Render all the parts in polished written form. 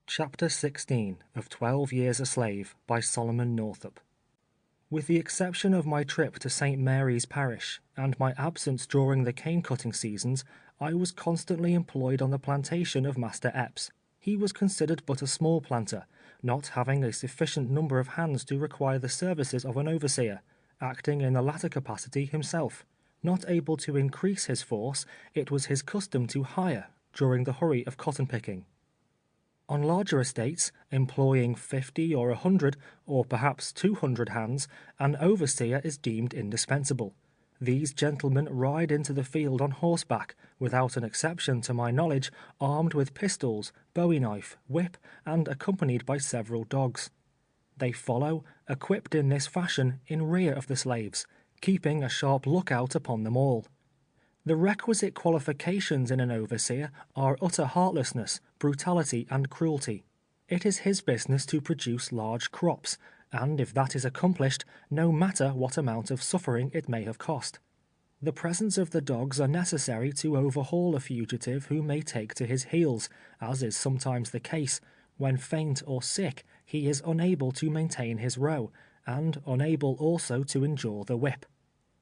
Chapter 16 of 12 Years a Slave by Solomon Northup. With the exception of my trip to St. Mary's Parish and my absence during the cane-cutting seasons, I was constantly employed on the plantation of Master Epps. He was considered but a small planter, not having a sufficient number of hands to require the services of an overseer, acting in the latter capacity himself. Not able to increase his force, it was his custom to hire during the hurry of cotton picking. On larger estates, employing 50 or 100 or perhaps 200 hands, an overseer is deemed indispensable. These gentlemen ride into the field on horseback, without an exception to my knowledge, armed with pistols, bowie knife, whip, and accompanied by several dogs. They follow, equipped in this fashion, in rear of the slaves, keeping a sharp lookout upon them all. The requisite qualifications in an overseer are utter heartlessness, brutality, and cruelty. It is his business to produce large crops, and if that is accomplished, no matter what amount of suffering it may have cost. The presence of the dogs are necessary to overhaul a fugitive who may take to his heels, as is sometimes the case. When faint or sick, he is unable to maintain his row, and unable also to endure the whip.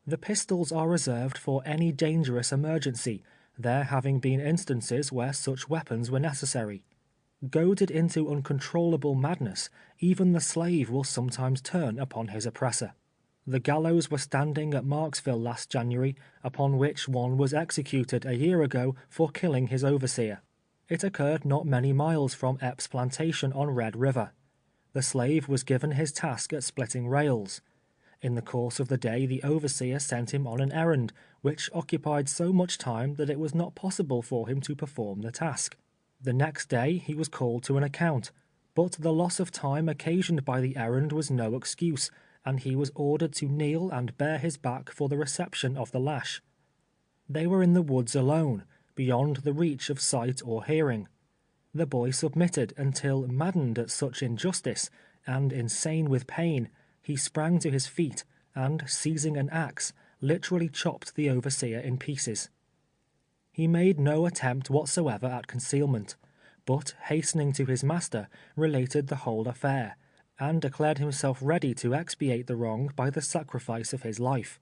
The pistols are reserved for any dangerous emergency, there having been instances where such weapons were necessary. Goaded into uncontrollable madness, even the slave will sometimes turn upon his oppressor. The gallows were standing at Marksville last January, upon which one was executed a year ago for killing his overseer. It occurred not many miles from Epps' plantation on Red River. The slave was given his task at splitting rails. In the course of the day the overseer sent him on an errand, which occupied so much time that it was not possible for him to perform the task. The next day he was called to an account, but the loss of time occasioned by the errand was no excuse, and he was ordered to kneel and bare his back for the reception of the lash. They were in the woods alone, beyond the reach of sight or hearing. The boy submitted until, maddened at such injustice, and insane with pain, he sprang to his feet, and, seizing an axe, literally chopped the overseer in pieces. He made no attempt whatsoever at concealment, but, hastening to his master, related the whole affair, and declared himself ready to expiate the wrong by the sacrifice of his life.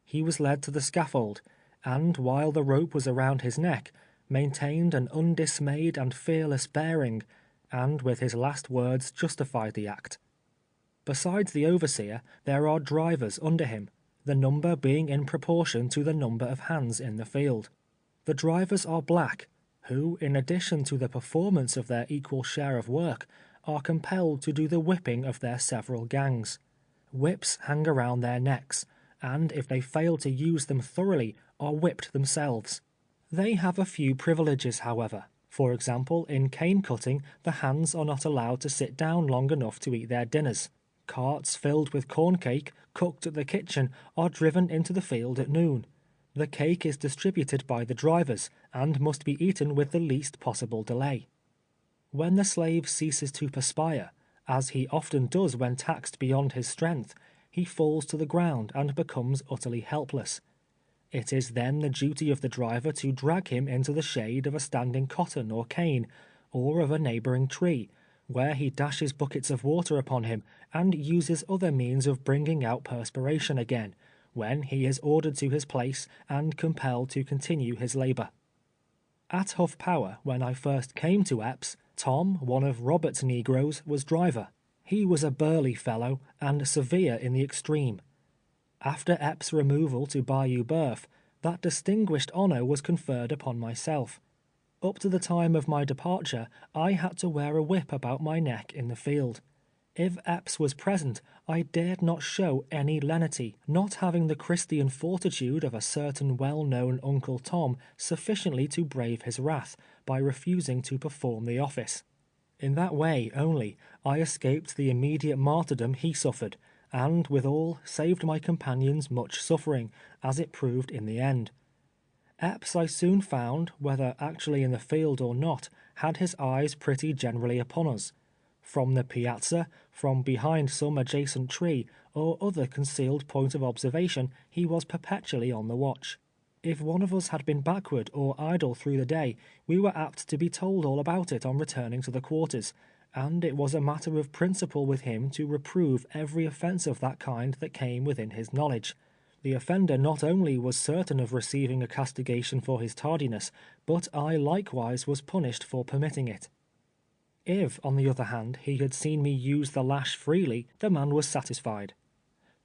He was led to the scaffold, and, while the rope was around his neck, maintained an undismayed and fearless bearing, and with his last words justified the act. Besides the overseer, there are drivers under him, the number being in proportion to the number of hands in the field. The drivers are black, who, in addition to the performance of their equal share of work, are compelled to do the whipping of their several gangs. Whips hang around their necks, and if they fail to use them thoroughly, are whipped themselves. They have a few privileges, however. For example, in cane cutting, the hands are not allowed to sit down long enough to eat their dinners. Carts filled with corn cake, cooked at the kitchen, are driven into the field at noon. The cake is distributed by the drivers, and must be eaten with the least possible delay. When the slave ceases to perspire, as he often does when taxed beyond his strength, he falls to the ground and becomes utterly helpless. It is then the duty of the driver to drag him into the shade of a standing cotton or cane, or of a neighboring tree, where he dashes buckets of water upon him, and uses other means of bringing out perspiration again, when he is ordered to his place and compelled to continue his labor. At Huff Power, when I first came to Epps, Tom, one of Robert's negroes, was driver. He was a burly fellow, and severe in the extreme. After Epps' removal to Bayou Boeuf, that distinguished honor was conferred upon myself. Up to the time of my departure, I had to wear a whip about my neck in the field. If Epps was present, I dared not show any lenity, not having the Christian fortitude of a certain well-known Uncle Tom sufficiently to brave his wrath, by refusing to perform the office. In that way, only, I escaped the immediate martyrdom he suffered, and, withal, saved my companions much suffering, as it proved in the end. Epps, I soon found, whether actually in the field or not, had his eyes pretty generally upon us. From the piazza, from behind some adjacent tree, or other concealed point of observation, he was perpetually on the watch. If one of us had been backward or idle through the day, we were apt to be told all about it on returning to the quarters, and it was a matter of principle with him to reprove every offence of that kind that came within his knowledge. The offender not only was certain of receiving a castigation for his tardiness, but I likewise was punished for permitting it. If, on the other hand, he had seen me use the lash freely, the man was satisfied.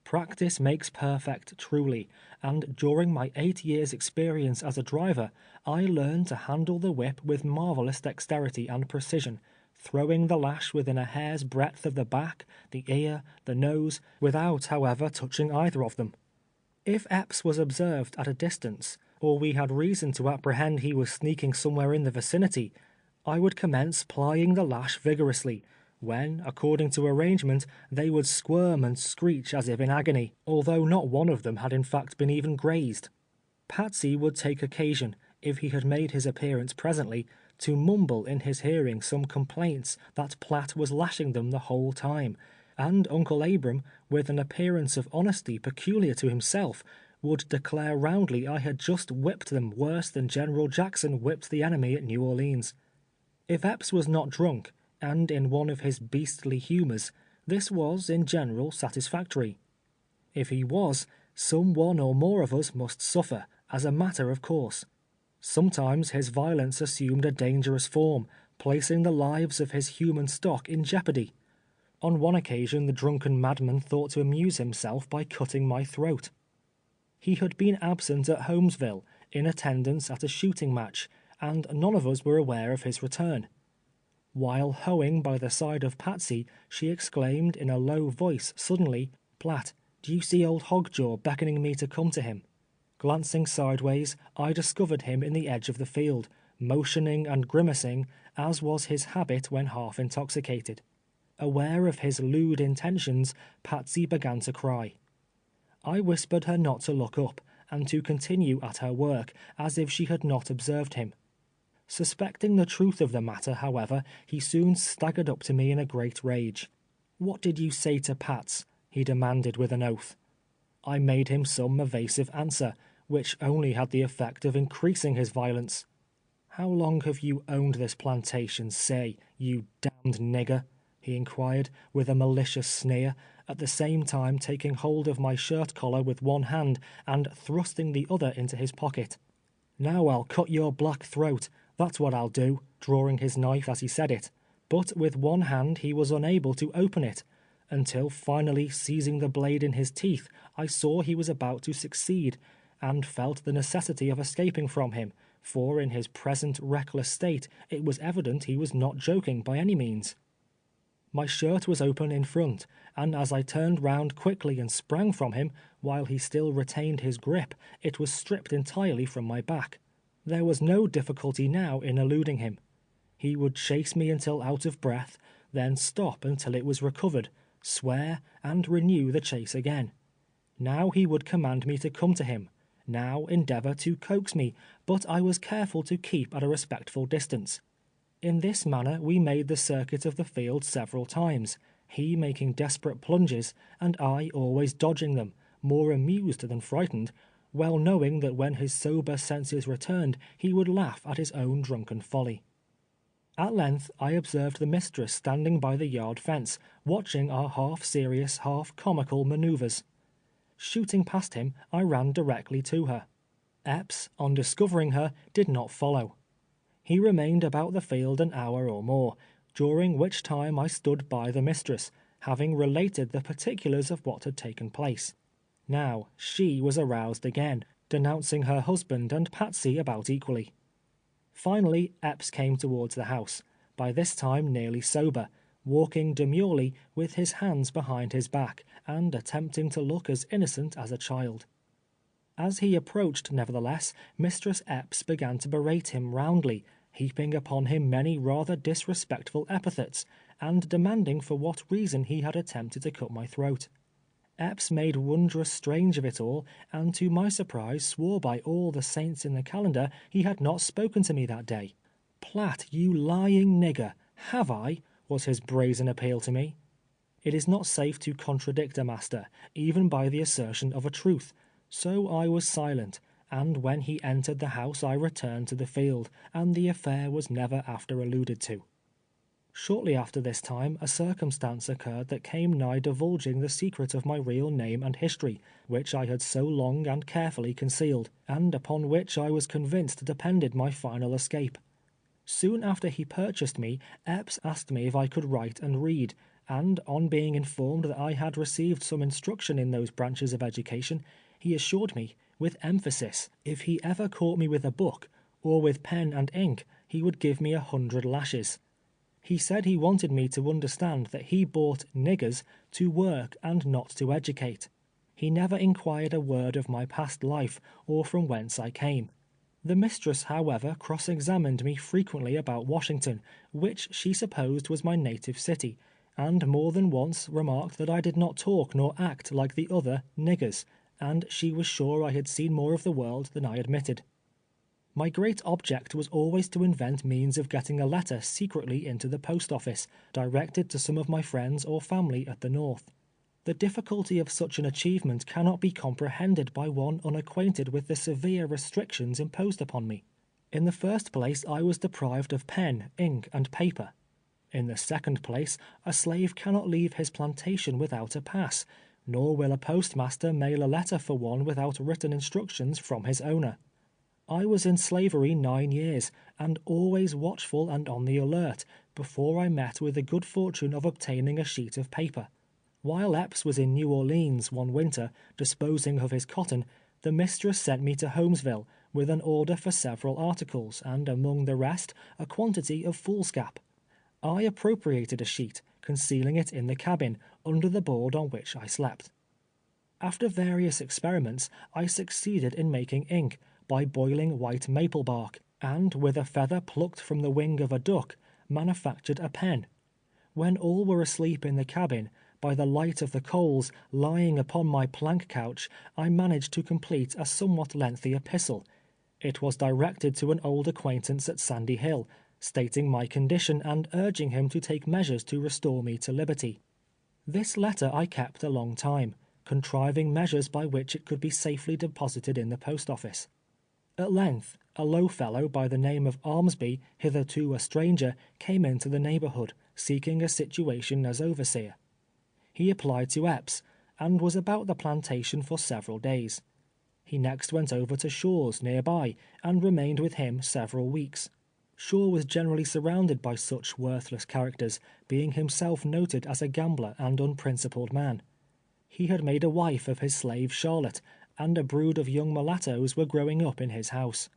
Practice makes perfect truly, and during my 8 years' experience as a driver, I learned to handle the whip with marvellous dexterity and precision, throwing the lash within a hair's breadth of the back, the ear, the nose, without, however, touching either of them. If Epps was observed at a distance, or we had reason to apprehend he was sneaking somewhere in the vicinity, I would commence plying the lash vigorously, when, according to arrangement, they would squirm and screech as if in agony, although not one of them had in fact been even grazed. Patsy would take occasion, if he had made his appearance presently, to mumble in his hearing some complaints that Platt was lashing them the whole time, and Uncle Abram, with an appearance of honesty peculiar to himself, would declare roundly I had just whipped them worse than General Jackson whipped the enemy at New Orleans. If Epps was not drunk, and in one of his beastly humours, this was, in general, satisfactory. If he was, some one or more of us must suffer, as a matter of course. Sometimes his violence assumed a dangerous form, placing the lives of his human stock in jeopardy. On one occasion the drunken madman thought to amuse himself by cutting my throat. He had been absent at Holmesville, in attendance at a shooting match, and none of us were aware of his return. While hoeing by the side of Patsy, she exclaimed in a low voice suddenly, "Platt, do you see old Hogjaw beckoning me to come to him?" Glancing sideways, I discovered him in the edge of the field, motioning and grimacing, as was his habit when half intoxicated. Aware of his lewd intentions, Patsy began to cry. I whispered her not to look up, and to continue at her work, as if she had not observed him. Suspecting the truth of the matter, however, he soon staggered up to me in a great rage. "What did you say to Pats?" he demanded with an oath. I made him some evasive answer, which only had the effect of increasing his violence. "How long have you owned this plantation, say, you damned nigger?" he inquired, with a malicious sneer, at the same time taking hold of my shirt collar with one hand and thrusting the other into his pocket. "Now I'll cut your black throat, that's what I'll do," drawing his knife as he said it, but with one hand he was unable to open it, until finally seizing the blade in his teeth, I saw he was about to succeed, and felt the necessity of escaping from him, for in his present reckless state it was evident he was not joking by any means. My shirt was open in front, and as I turned round quickly and sprang from him, while he still retained his grip, it was stripped entirely from my back. There was no difficulty now in eluding him. He would chase me until out of breath, then stop until it was recovered, swear, and renew the chase again. Now he would command me to come to him, now endeavour to coax me, but I was careful to keep at a respectful distance. In this manner we made the circuit of the field several times, he making desperate plunges, and I always dodging them, more amused than frightened, well knowing that when his sober senses returned, he would laugh at his own drunken folly. At length I observed the mistress standing by the yard fence, watching our half-serious, half-comical manoeuvres. Shooting past him, I ran directly to her. Epps, on discovering her, did not follow. He remained about the field an hour or more, during which time I stood by the mistress, having related the particulars of what had taken place. Now, she was aroused again, denouncing her husband and Patsy about equally. Finally, Epps came towards the house, by this time nearly sober, walking demurely with his hands behind his back, and attempting to look as innocent as a child. As he approached, nevertheless, Mistress Epps began to berate him roundly, heaping upon him many rather disrespectful epithets, and demanding for what reason he had attempted to cut my throat. Epps made wondrous strange of it all, and to my surprise swore by all the saints in the calendar he had not spoken to me that day. "Platt, you lying nigger, have I?" was his brazen appeal to me. It is not safe to contradict a master, even by the assertion of a truth, so I was silent, and when he entered the house I returned to the field, and the affair was never after alluded to. Shortly after this time a circumstance occurred that came nigh divulging the secret of my real name and history, which I had so long and carefully concealed, and upon which I was convinced depended my final escape. Soon after he purchased me, Epps asked me if I could write and read, and on being informed that I had received some instruction in those branches of education, he assured me, with emphasis, if he ever caught me with a book, or with pen and ink, he would give me 100 lashes. He said he wanted me to understand that he bought niggers to work and not to educate. He never inquired a word of my past life, or from whence I came. The mistress, however, cross-examined me frequently about Washington, which she supposed was my native city, and more than once remarked that I did not talk nor act like the other niggers, and she was sure I had seen more of the world than I admitted. My great object was always to invent means of getting a letter secretly into the post office, directed to some of my friends or family at the North. The difficulty of such an achievement cannot be comprehended by one unacquainted with the severe restrictions imposed upon me. In the first place, I was deprived of pen, ink, and paper. In the second place, a slave cannot leave his plantation without a pass, nor will a postmaster mail a letter for one without written instructions from his owner. I was in slavery 9 years, and always watchful and on the alert, before I met with the good fortune of obtaining a sheet of paper. While Epps was in New Orleans one winter, disposing of his cotton, the mistress sent me to Holmesville, with an order for several articles, and among the rest, a quantity of foolscap. I appropriated a sheet, concealing it in the cabin, under the board on which I slept. After various experiments, I succeeded in making ink, by boiling white maple bark, and with a feather plucked from the wing of a duck, manufactured a pen. When all were asleep in the cabin, by the light of the coals, lying upon my plank couch, I managed to complete a somewhat lengthy epistle. It was directed to an old acquaintance at Sandy Hill, stating my condition and urging him to take measures to restore me to liberty. This letter I kept a long time, contriving measures by which it could be safely deposited in the post office. At length, a low fellow by the name of Armsby, hitherto a stranger, came into the neighborhood, seeking a situation as overseer. He applied to Epps, and was about the plantation for several days. He next went over to Shaw's nearby, and remained with him several weeks. Shaw was generally surrounded by such worthless characters, being himself noted as a gambler and unprincipled man. He had made a wife of his slave Charlotte, and a brood of young mulattoes were growing up in his house.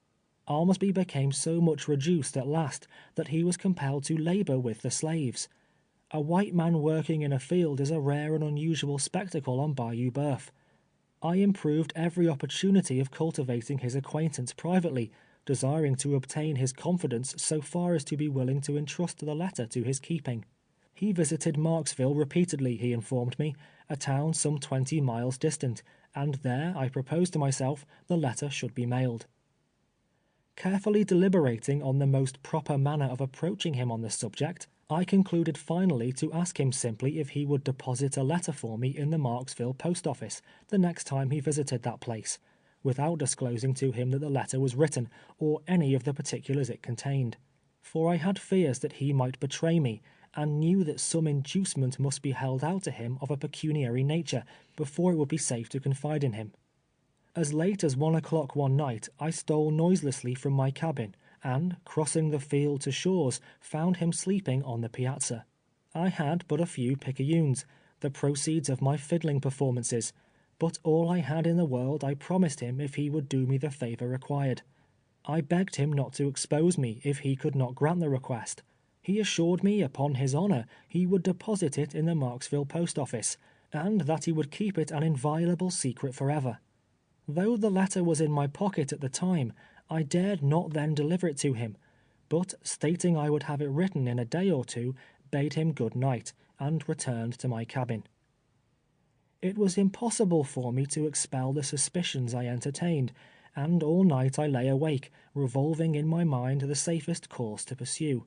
Armsby became so much reduced at last that he was compelled to labor with the slaves. A white man working in a field is a rare and unusual spectacle on Bayou Boeuf. I improved every opportunity of cultivating his acquaintance privately, desiring to obtain his confidence so far as to be willing to entrust the letter to his keeping. He visited Marksville repeatedly, he informed me, a town some 20 miles distant, and there I proposed to myself the letter should be mailed. Carefully deliberating on the most proper manner of approaching him on the subject, I concluded finally to ask him simply if he would deposit a letter for me in the Marksville post office the next time he visited that place, without disclosing to him that the letter was written, or any of the particulars it contained. For I had fears that he might betray me, and knew that some inducement must be held out to him of a pecuniary nature, before it would be safe to confide in him. As late as 1 o'clock one night, I stole noiselessly from my cabin, and, crossing the field to Shaw's, found him sleeping on the piazza. I had but a few picayunes, the proceeds of my fiddling performances, but all I had in the world I promised him if he would do me the favor required. I begged him not to expose me if he could not grant the request. He assured me, upon his honor, he would deposit it in the Marksville post office, and that he would keep it an inviolable secret forever. Though the letter was in my pocket at the time, I dared not then deliver it to him, but stating I would have it written in a day or two, bade him good night, and returned to my cabin. It was impossible for me to expel the suspicions I entertained, and all night I lay awake, revolving in my mind the safest course to pursue.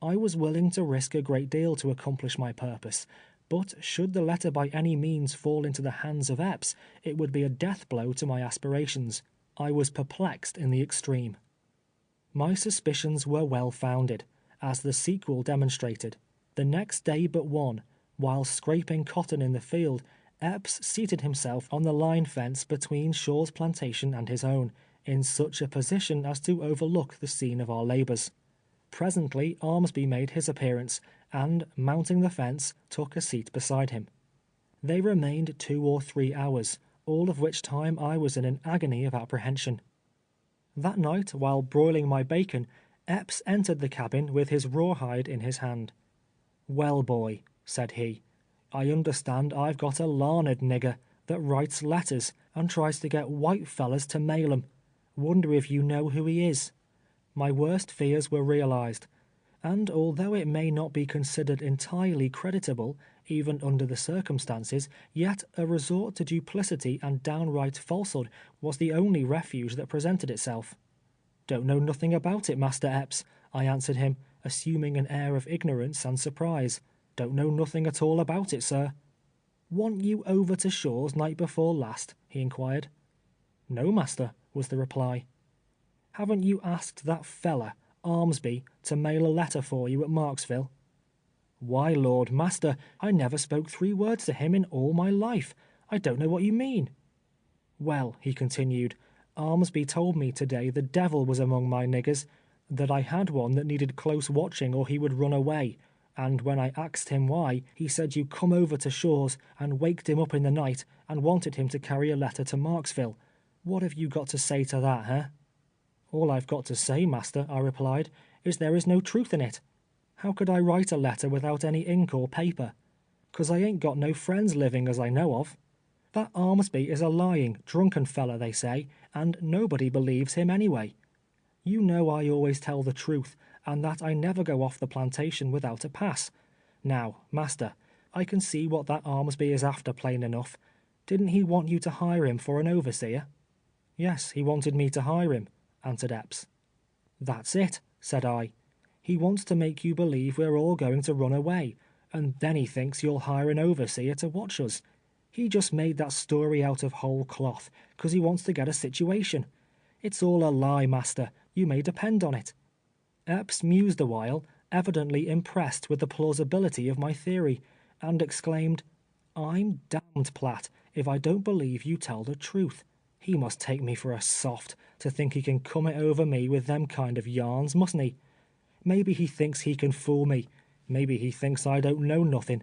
I was willing to risk a great deal to accomplish my purpose, but should the letter by any means fall into the hands of Epps, it would be a death blow to my aspirations. I was perplexed in the extreme. My suspicions were well founded, as the sequel demonstrated. The next day but one, while scraping cotton in the field, Epps seated himself on the line fence between Shaw's plantation and his own, in such a position as to overlook the scene of our labors. Presently Armsby made his appearance, and, mounting the fence, took a seat beside him. They remained 2 or 3 hours, all of which time I was in an agony of apprehension. That night, while broiling my bacon, Epps entered the cabin with his rawhide in his hand. "Well, boy," said he, "I understand I've got a larned nigger that writes letters and tries to get white fellers to mail 'em. Wonder if you know who he is?" My worst fears were realized, and although it may not be considered entirely creditable, even under the circumstances, yet a resort to duplicity and downright falsehood was the only refuge that presented itself. "Don't know nothing about it, Master Epps," I answered him, assuming an air of ignorance and surprise. "Don't know nothing at all about it, sir." "Want you over to Shaw's night before last?" he inquired. "No, master," was the reply. "Haven't you asked that feller, Armsby, to mail a letter for you at Marksville?" "Why, Lord, master, I never spoke 3 words to him in all my life. I don't know what you mean." "Well," he continued, "Armsby told me to-day the devil was among my niggers, that I had one that needed close watching or he would run away, and when I axed him why, he said you come over to Shaw's and waked him up in the night and wanted him to carry a letter to Marksville. What have you got to say to that, eh?" "All I've got to say, master," I replied, "is there is no truth in it. How could I write a letter without any ink or paper? 'Cause I ain't got no friends living as I know of. That Armsby is a lying, drunken feller, they say, and nobody believes him anyway. You know I always tell the truth, and that I never go off the plantation without a pass. Now, master, I can see what that Armsby is after plain enough. Didn't he want you to hire him for an overseer?" "Yes, he wanted me to hire him," answered Epps. "That's it," said I. "He wants to make you believe we're all going to run away, and then he thinks you'll hire an overseer to watch us. He just made that story out of whole cloth, 'cause he wants to get a situation. It's all a lie, master, you may depend on it." Epps mused awhile, evidently impressed with the plausibility of my theory, and exclaimed, "I'm damned, Platt, if I don't believe you tell the truth. He must take me for a soft, to think he can come it over me with them kind of yarns, mustn't he? Maybe he thinks he can fool me. Maybe he thinks I don't know nothing.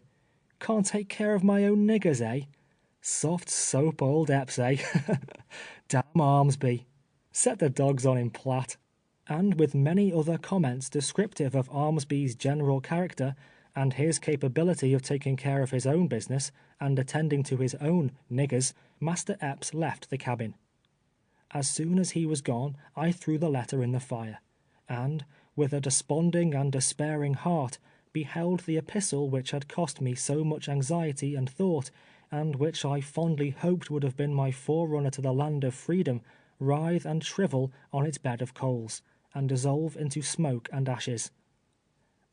Can't take care of my own niggers, eh? Soft soap old Epps, eh? Damn Armsby. Set the dogs on him, Platt." And with many other comments descriptive of Armsby's general character, and his capability of taking care of his own business, and attending to his own niggers, Master Epps left the cabin. As soon as he was gone, I threw the letter in the fire, and, with a desponding and despairing heart, beheld the epistle which had cost me so much anxiety and thought, and which I fondly hoped would have been my forerunner to the land of freedom, writhe and shrivel on its bed of coals, and dissolve into smoke and ashes.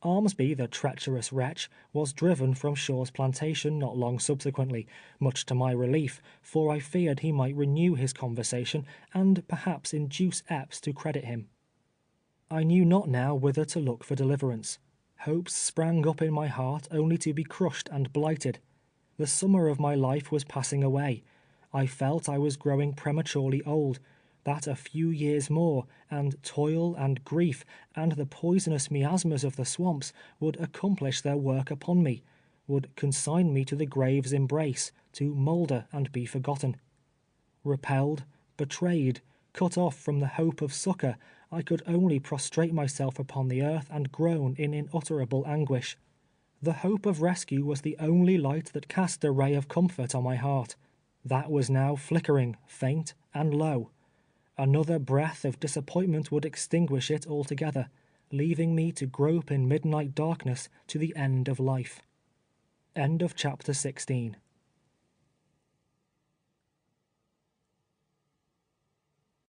Armsby, the treacherous wretch, was driven from Shaw's plantation not long subsequently, much to my relief, for I feared he might renew his conversation, and perhaps induce Epps to credit him. I knew not now whither to look for deliverance. Hopes sprang up in my heart only to be crushed and blighted. The summer of my life was passing away. I felt I was growing prematurely old, that a few years more, and toil and grief, and the poisonous miasmas of the swamps would accomplish their work upon me, would consign me to the grave's embrace, to moulder and be forgotten. Repelled, betrayed, cut off from the hope of succor, I could only prostrate myself upon the earth and groan in unutterable anguish. The hope of rescue was the only light that cast a ray of comfort on my heart. That was now flickering, faint, and low. Another breath of disappointment would extinguish it altogether, leaving me to grope in midnight darkness to the end of life. End of chapter 16.